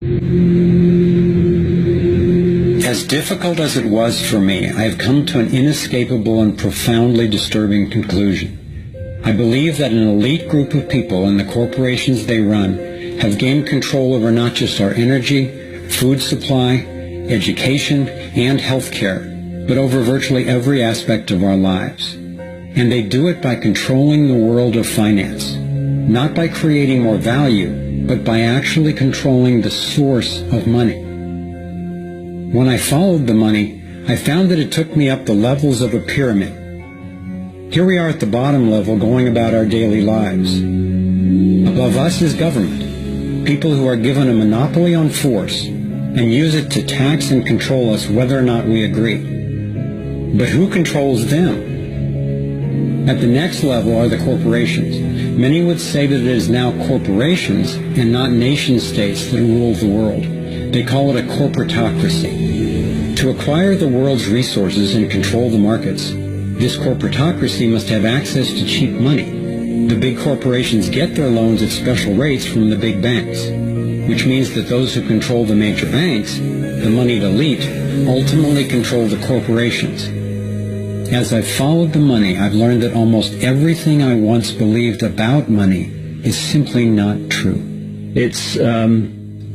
As difficult as it was for me, I have come to an inescapable and profoundly disturbing conclusion. I believe that an elite group of people and the corporations they run have gained control over not just our energy, food supply, education, and health care, but over virtually every aspect of our lives. And they do it by controlling the world of finance, not by creating more value, but by actually controlling the source of money. When I followed the money, I found that it took me up the levels of a pyramid. Here we are at the bottom level going about our daily lives. Above us is government, people who are given a monopoly on force and use it to tax and control us whether or not we agree. But who controls them? At the next level are the corporations. Many would say that it is now corporations and not nation-states that rule the world. They call it a corporatocracy. To acquire the world's resources and control the markets, this corporatocracy must have access to cheap money. The big corporations get their loans at special rates from the big banks, which means that those who control the major banks, the moneyed elite, ultimately control the corporations. As I've followed the money, I've learned that almost everything I once believed about money is simply not true. It's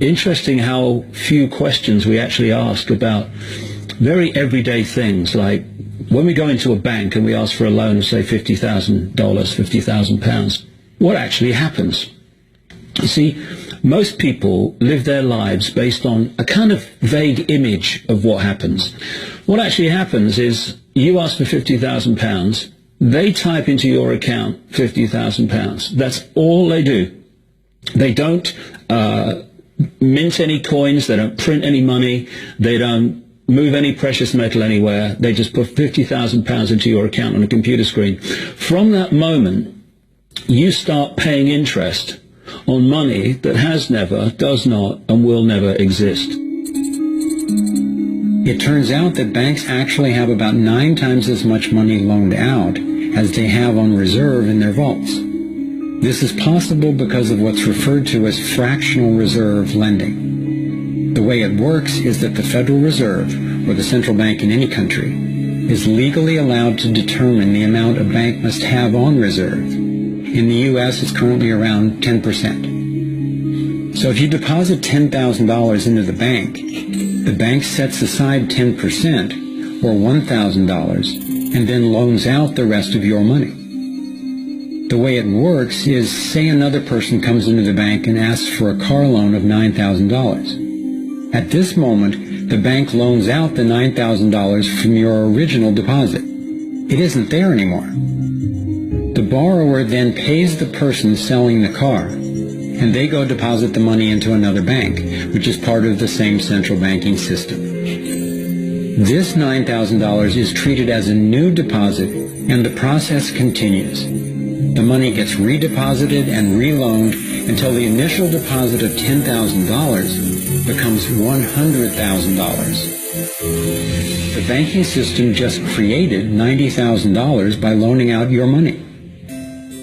interesting how few questions we actually ask about very everyday things, like when we go into a bank and we ask for a loan of, say, $50,000, £50,000, what actually happens? You see, most people live their lives based on a kind of vague image of what happens. What actually happens is you ask for £50,000, they type into your account £50,000. That's all they do. They don't mint any coins, they don't print any money, they don't move any precious metal anywhere. They just put £50,000 into your account on a computer screen. From that moment, you start paying interest on money that has never, does not, and will never exist. It turns out that banks actually have about 9 times as much money loaned out as they have on reserve in their vaults. This is possible because of what's referred to as fractional reserve lending. The way it works is that the Federal Reserve, or the central bank in any country, is legally allowed to determine the amount a bank must have on reserve. In the U.S., it's currently around 10%. So if you deposit $10,000 into the bank sets aside 10%, or $1,000, and then loans out the rest of your money. The way it works is, say another person comes into the bank and asks for a car loan of $9,000. At this moment, the bank loans out the $9,000 from your original deposit. It isn't there anymore. The borrower then pays the person selling the car, and they go deposit the money into another bank, which is part of the same central banking system. This $9,000 is treated as a new deposit, and the process continues. The money gets redeposited and reloaned until the initial deposit of $10,000 becomes $100,000. The banking system just created $90,000 by loaning out your money.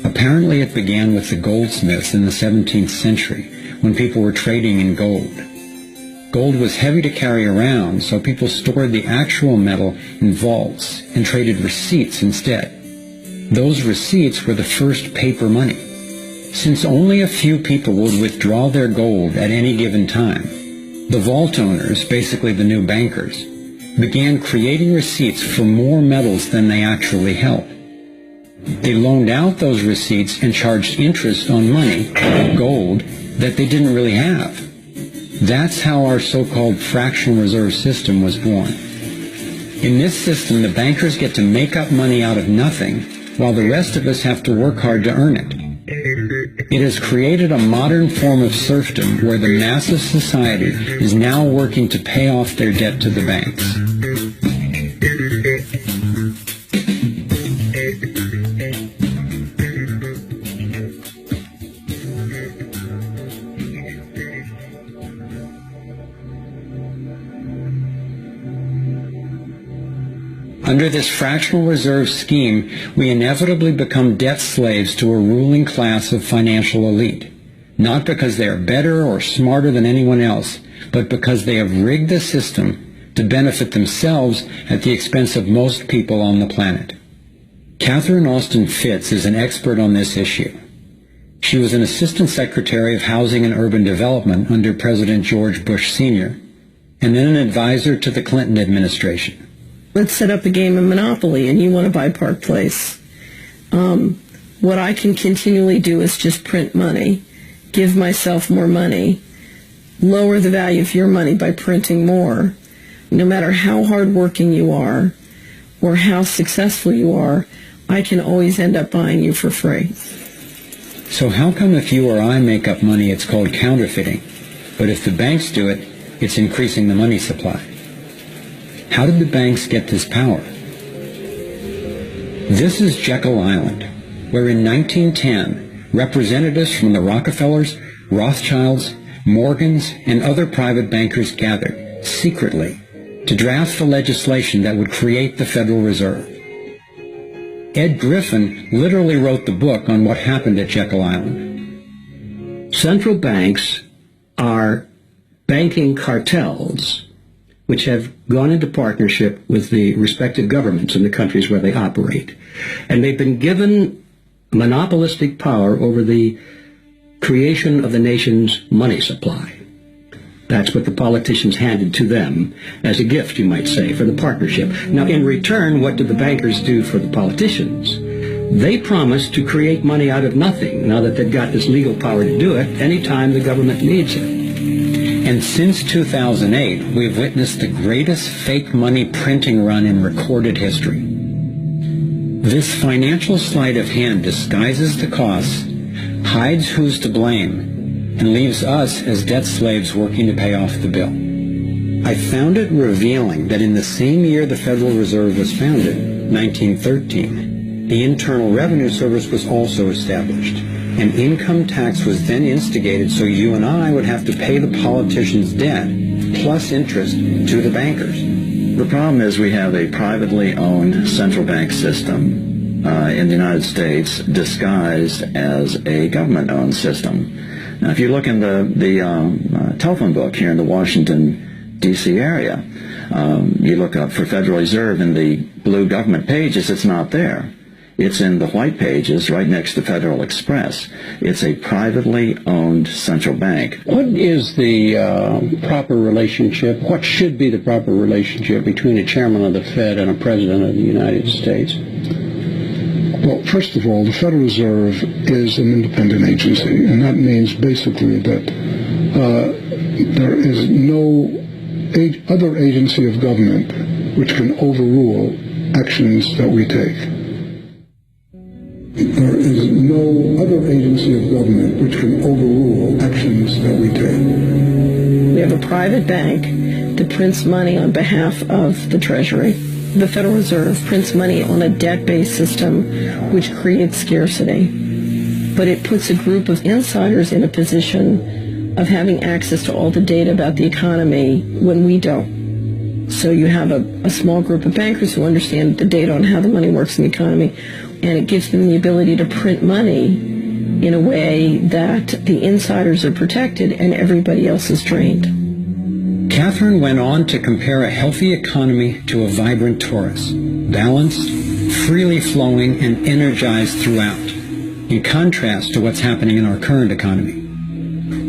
Apparently it began with the goldsmiths in the 17th century, when people were trading in gold. Gold was heavy to carry around, so people stored the actual metal in vaults and traded receipts instead. Those receipts were the first paper money. Since only a few people would withdraw their gold at any given time, the vault owners, basically the new bankers, began creating receipts for more metals than they actually held. They loaned out those receipts and charged interest on money, gold, that they didn't really have. That's how our so-called fractional reserve system was born. In this system, the bankers get to make up money out of nothing, while the rest of us have to work hard to earn it. It has created a modern form of serfdom where the mass of society is now working to pay off their debt to the banks. Under this fractional reserve scheme, we inevitably become debt slaves to a ruling class of financial elite. not because they are better or smarter than anyone else, but because they have rigged the system to benefit themselves at the expense of most people on the planet. Catherine Austin Fitts is an expert on this issue. She was an Assistant Secretary of Housing and Urban Development under President George Bush Sr., and then an advisor to the Clinton administration. Let's set up a game of Monopoly, and you want to buy Park Place. What I can continually do is just print money, give myself more money, lower the value of your money by printing more. No matter how hardworking you are or how successful you are, I can always end up buying you for free. So how come if you or I make up money, it's called counterfeiting, but if the banks do it, it's increasing the money supply? How did the banks get this power? This is Jekyll Island, where in 1910, representatives from the Rockefellers, Rothschilds, Morgans, and other private bankers gathered, secretly, to draft the legislation that would create the Federal Reserve. Ed Griffin literally wrote the book on what happened at Jekyll Island. Central banks are banking cartels which have gone into partnership with the respective governments in the countries where they operate. And they've been given monopolistic power over the creation of the nation's money supply. That's what the politicians handed to them as a gift, you might say, for the partnership. Now, in return, what do the bankers do for the politicians? They promise to create money out of nothing, now that they've got this legal power to do it, anytime the government needs it. And since 2008, we've witnessed the greatest fake money printing run in recorded history. This financial sleight of hand disguises the costs, hides who's to blame, and leaves us as debt slaves working to pay off the bill. I found it revealing that in the same year the Federal Reserve was founded, 1913, the Internal Revenue Service was also established. An income tax was then instigated so you and I would have to pay the politicians' debt, plus interest, to the bankers. The problem is we have a privately owned central bank system in the United States disguised as a government-owned system. Now, if you look in the telephone book here in the Washington, D.C. area, you look up for Federal Reserve in the blue government pages, it's not there. It's in the white pages right next to Federal Express. It's a privately owned central bank. What is the proper relationship, what should be the proper relationship between a chairman of the Fed and a president of the United States? Well, first of all, the Federal Reserve is an independent agency, and that means basically that there is no other agency of government which can overrule actions that we take. There is no other agency of government which can overrule actions that we take. We have a private bank that prints money on behalf of the Treasury. The Federal Reserve prints money on a debt-based system which creates scarcity. But it puts a group of insiders in a position of having access to all the data about the economy when we don't. So you have a small group of bankers who understand the data on how the money works in the economy, and it gives them the ability to print money in a way that the insiders are protected and everybody else is drained. Catherine went on to compare a healthy economy to a vibrant torus, balanced, freely flowing, and energized throughout, in contrast to what's happening in our current economy.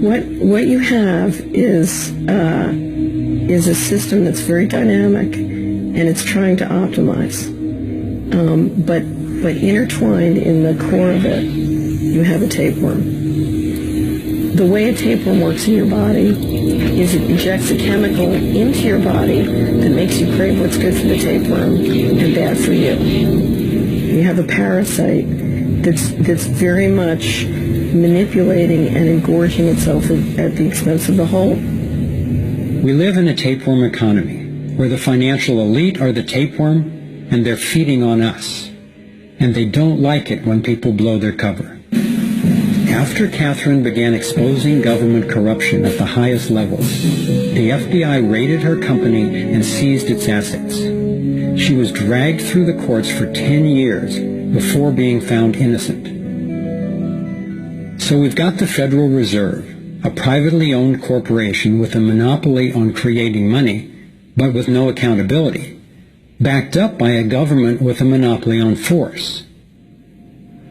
What you have is a system that's very dynamic, and it's trying to optimize. But intertwined in the core of it, you have a tapeworm. The way a tapeworm works in your body is it injects a chemical into your body that makes you crave what's good for the tapeworm and bad for you. You have a parasite that's very much manipulating and engorging itself at the expense of the whole. We live in a tapeworm economy where the financial elite are the tapeworm and they're feeding on us. And they don't like it when people blow their cover. After Catherine began exposing government corruption at the highest levels, the FBI raided her company and seized its assets. She was dragged through the courts for 10 years before being found innocent. So we've got the Federal Reserve, a privately owned corporation with a monopoly on creating money, but with no accountability, backed up by a government with a monopoly on force.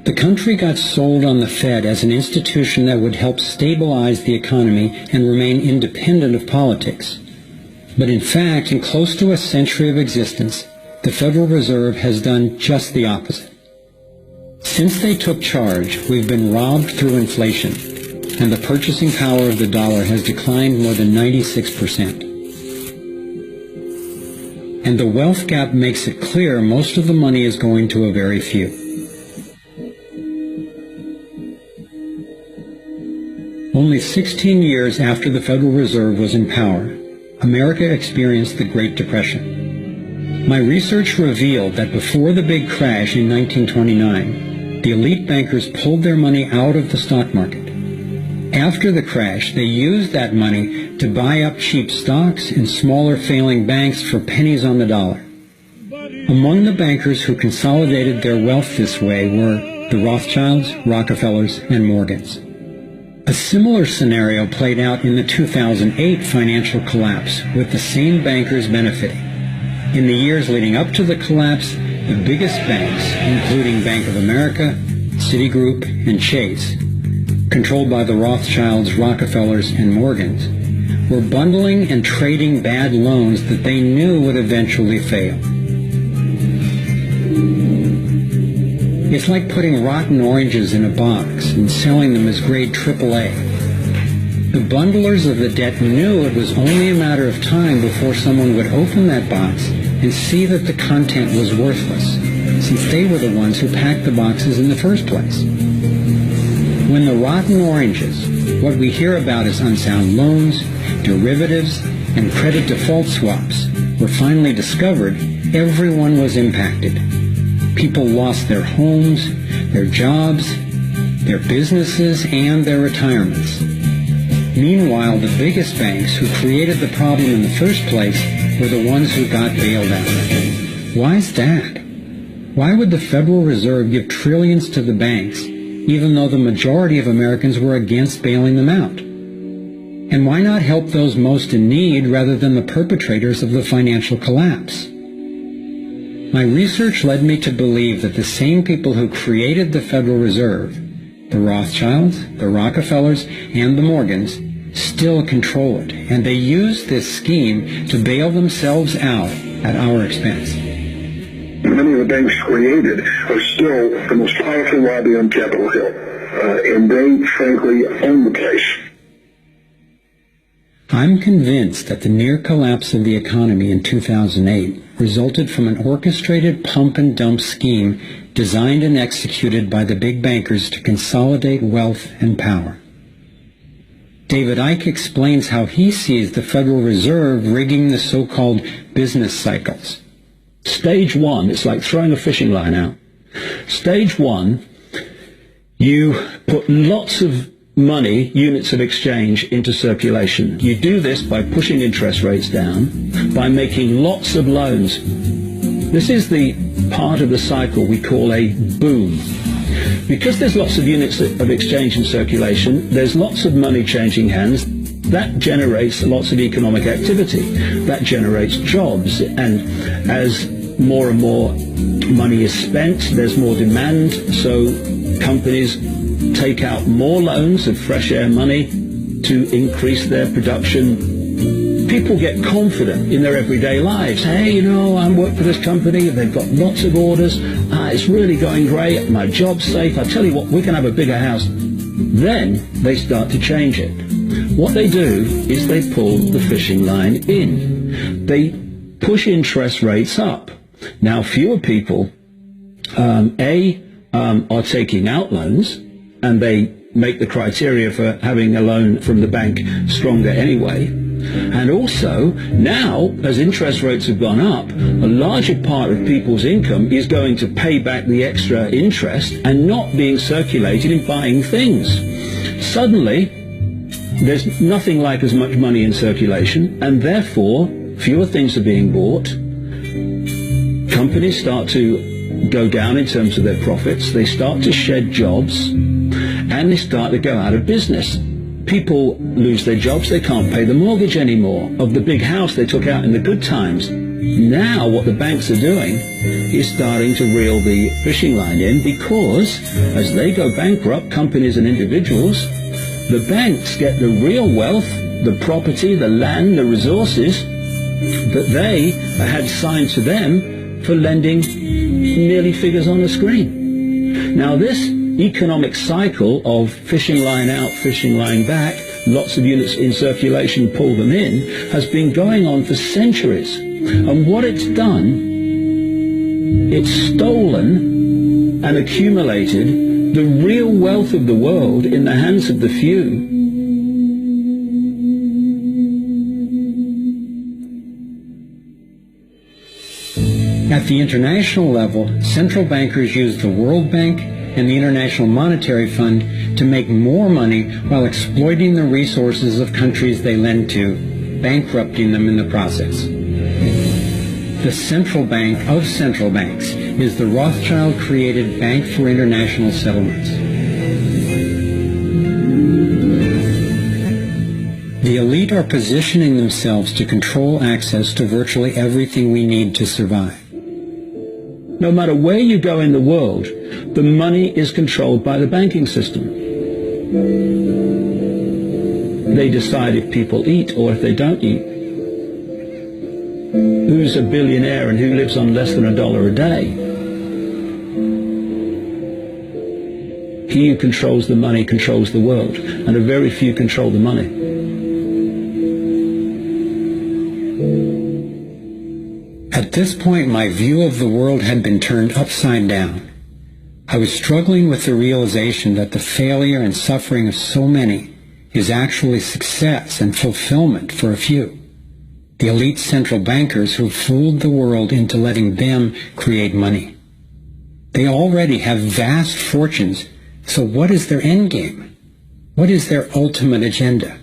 The country got sold on the Fed as an institution that would help stabilize the economy and remain independent of politics. But in fact, in close to a century of existence, the Federal Reserve has done just the opposite. Since they took charge, we've been robbed through inflation, and the purchasing power of the dollar has declined more than 96%. And the wealth gap makes it clear most of the money is going to a very few. Only 16 years after the Federal Reserve was in power, America experienced the Great Depression. My research revealed that before the big crash in 1929, the elite bankers pulled their money out of the stock market. After the crash, they used that money to buy up cheap stocks and smaller failing banks for pennies on the dollar. Among the bankers who consolidated their wealth this way were the Rothschilds, Rockefellers, and Morgans. A similar scenario played out in the 2008 financial collapse, with the same bankers benefiting. In the years leading up to the collapse, the biggest banks, including Bank of America, Citigroup, and Chase, controlled by the Rothschilds, Rockefellers, and Morgans, were bundling and trading bad loans that they knew would eventually fail. It's like putting rotten oranges in a box and selling them as grade AAA. The bundlers of the debt knew it was only a matter of time before someone would open that box and see that the content was worthless, since they were the ones who packed the boxes in the first place. When the rotten oranges, what we hear about as unsound loans, derivatives, and credit default swaps, were finally discovered, everyone was impacted. People lost their homes, their jobs, their businesses, and their retirements. Meanwhile, the biggest banks who created the problem in the first place were the ones who got bailed out. Why is that? Why would the Federal Reserve give trillions to the banks, even though the majority of Americans were against bailing them out? And why not help those most in need rather than the perpetrators of the financial collapse? My research led me to believe that the same people who created the Federal Reserve, the Rothschilds, the Rockefellers, and the Morgans, still control it, and they use this scheme to bail themselves out at our expense. Many of the banks created are still the most powerful lobby on Capitol Hill, and they, frankly, own the place. I'm convinced that the near collapse of the economy in 2008 resulted from an orchestrated pump-and-dump scheme designed and executed by the big bankers to consolidate wealth and power. David Icke explains how he sees the Federal Reserve rigging the so-called business cycles. Stage one, it's like throwing a fishing line out. Stage one, you put lots of money, units of exchange, into circulation. You do this by pushing interest rates down, by making lots of loans. This is the part of the cycle we call a boom. Because there's lots of units of exchange in circulation, there's lots of money changing hands. That generates lots of economic activity. That generates jobs. And as more and more money is spent, there's more demand, so companies take out more loans of fresh air money to increase their production. People get confident in their everyday lives. Hey, I work for this company. They've got lots of orders. It's really going great. My job's safe. I tell you what, we can have a bigger house. Then they start to change it. What they do is they pull the fishing line in. They push interest rates up. Now, fewer people, are taking out loans, and they make the criteria for having a loan from the bank stronger anyway. And also, now, as interest rates have gone up, a larger part of people's income is going to pay back the extra interest and not being circulated in buying things. Suddenly, there's nothing like as much money in circulation, and therefore, fewer things are being bought. Companies start to go down in terms of their profits. They start to shed jobs. and they start to go out of business. People lose their jobs, they can't pay the mortgage anymore of the big house they took out in the good times. Now what the banks are doing is starting to reel the fishing line in, because as they go bankrupt, companies and individuals, the banks get the real wealth, the property, the land, the resources that they had signed to them for lending merely figures on the screen. Now this economic cycle of fishing line out, fishing line back, lots of units in circulation, pull them in, has been going on for centuries. And what it's done, it's stolen and accumulated the real wealth of the world in the hands of the few. At the international level, central bankers use the World Bank and the International Monetary Fund to make more money while exploiting the resources of countries they lend to, bankrupting them in the process. The central bank of central banks is the Rothschild-created Bank for International Settlements. The elite are positioning themselves to control access to virtually everything we need to survive. No matter where you go in the world, the money is controlled by the banking system. They decide if people eat or if they don't eat. Who's a billionaire and who lives on less than $1 a day? He who controls the money controls the world, and a very few control the money. At this point, my view of the world had been turned upside down. I was struggling with the realization that the failure and suffering of so many is actually success and fulfillment for a few. The elite central bankers who fooled the world into letting them create money. They already have vast fortunes, so what is their end game? What is their ultimate agenda?